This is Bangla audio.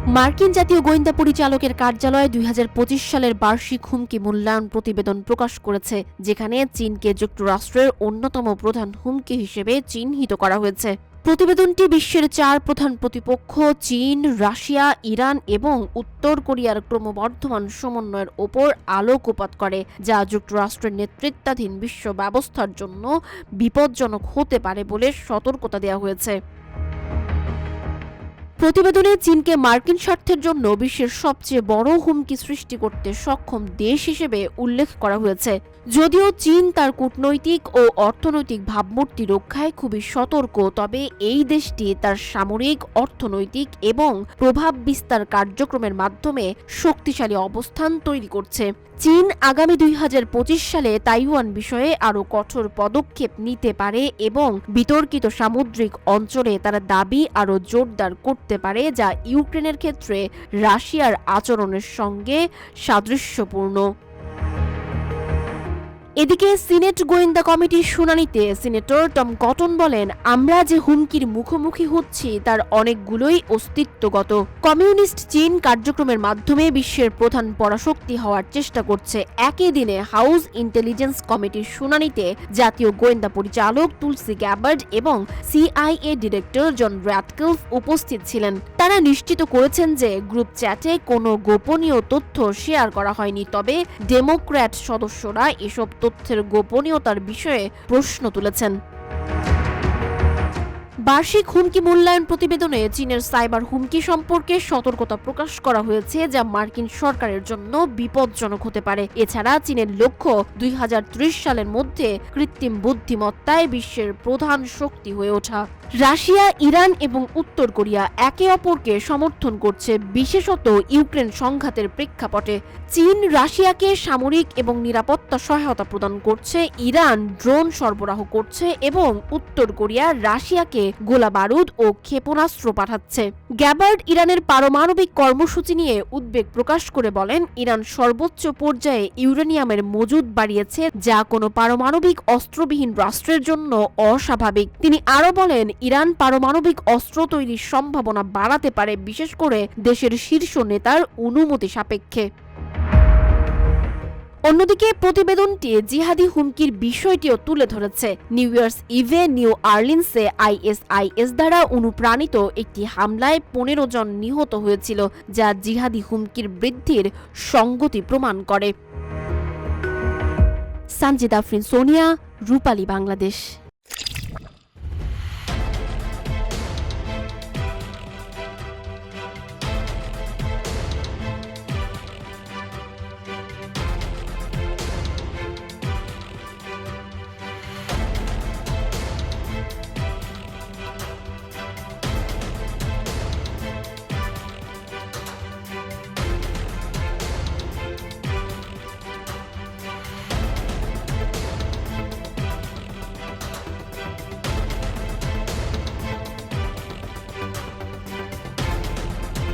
মার্কিন জাতীয় গোয়েন্দা পরিচালকের কার্যালয় ২০২৫ সালের বার্ষিক হুমকি মূল্যায়ন প্রতিবেদন প্রকাশ করেছে, যেখানে চীনকে যুক্তরাষ্ট্রের অন্যতম প্রধান হুমকি হিসেবে চিহ্নিত করা হয়েছে। প্রতিবেদনটি বিশ্বের ৪ প্রধান প্রতিপক্ষ চীন, রাশিয়া, ইরান এবং উত্তর কোরিয়ার ক্রমবর্ধমান সমন্বয়ের ওপর আলোকপাত করে, যা যুক্তরাষ্ট্রের নেতৃত্বাধীন বিশ্ব ব্যবস্থার জন্য বিপজ্জনক হতে পারে বলে সতর্কতা দেওয়া হয়েছে। প্রতিবেদনে চীনকে মার্কিন স্বার্থের জন্য বিশ্বের সবচেয়ে বড় হুমকি সৃষ্টি করতে সক্ষম দেশ হিসেবে উল্লেখ করা হয়েছে। যদিও চীন তার কূটনৈতিক ও অর্থনৈতিক ভাবমূর্তি রক্ষায় খুবই সতর্ক, তবে এই দেশটি তার সামরিক, অর্থনৈতিক এবং প্রভাব বিস্তার কার্যক্রমের মাধ্যমে শক্তিশালী অবস্থান তৈরি করছে। চীন আগামী ২০২৫ সালে তাইওয়ান বিষয়ে আরও কঠোর পদক্ষেপ নিতে পারে এবং বিতর্কিত সামুদ্রিক অঞ্চলে তার দাবি আরও জোরদার করতে পারে, যা ইউক্রেনের ক্ষেত্রে রাশিয়ার আচরণের সঙ্গে সাদৃশ্যপূর্ণ। এদিকে সিনেট গোয়েন্দা কমিটির শুনানিতে সিনেটর টম কটন বলেন, আমরা যে হুমকির মুখোমুখি হচ্ছি তার অনেকগুলোই অস্তিত্বগত। কমিউনিস্ট চীন কার্যক্রমের মাধ্যমে বিশ্বের প্রধান পরাশক্তি হওয়ার চেষ্টা করছে। একই দিনে হাউস ইন্টেলিজেন্স কমিটির শুনানিতে জাতীয় গোয়েন্দা পরিচালক তুলসি গ্যাবার্ড এবং সিআইএ ডিরেক্টর জন র্যাটক্লিফ উপস্থিত ছিলেন। তারা নিশ্চিত করেছেন যে গ্রুপ চ্যাটে কোনো গোপনীয় তথ্য শেয়ার করা হয়নি, তবে ডেমোক্র্যাট সদস্যরা এসব তথ্যের গোপনীয়তার বিষয়ে প্রশ্ন তুলেছেন। বার্ষিক হুমকি মূল্যায়ন প্রতিবেদনে চীনের সাইবার হুমকি সম্পর্কে সতর্কতা প্রকাশ করা হয়েছে, যা মার্কিন সরকারের জন্য বিপজ্জনক হতে পারে। এছাড়া চীনের লক্ষ্য ২০৩০ সালের মধ্যে কৃত্রিম বুদ্ধিমত্তায় বিশ্বের প্রধান শক্তি হয়ে ওঠা। রাশিয়া, ইরান এবং উত্তর কোরিয়া একে অপরকে সমর্থন করছে, বিশেষত ইউক্রেন সংঘাতের প্রেক্ষাপটে। চীন রাশিয়াকে সামরিক এবং নিরাপত্তা সহায়তা প্রদান করছে, ইরান ড্রোন সরবরাহ করছে এবং উত্তর কোরিয়া রাশিয়াকে গোলাবারুদ ও ক্ষেপণাস্ত্র পাঠাচ্ছে। গ্যাবার্ড ইরানের পারমাণবিক কর্মসূচি নিয়ে উদ্বেগ প্রকাশ করে বলেন, ইরান সর্বোচ্চ পর্যায়ে ইউরেনিয়ামের মজুদ বাড়িয়েছে, যা কোনো পারমাণবিক অস্ত্রবিহীন রাষ্ট্রের জন্য অস্বাভাবিক। তিনি আরও বলেন, ইরান পারমাণবিক অস্ত্র তৈরির সম্ভাবনা বাড়াতে পারে, বিশেষ করে দেশের শীর্ষ নেতার অনুমতি সাপেক্ষে। অন্যদিকে প্রতিবেদনটি জিহাদি হুমকির বিষয়টিও তুলে ধরেছে। নিউ ইয়ার্স ইভে নিউ আর্লিন্সে আইএসআইএস দ্বারা অনুপ্রাণিত একটি হামলায় ১৫ জন নিহত হয়েছিল, যা জিহাদি হুমকির বৃদ্ধির সঙ্গতি প্রমাণ করে। সানজিদা আফরিন, সোনিয়া, রূপালী, বাংলাদেশ।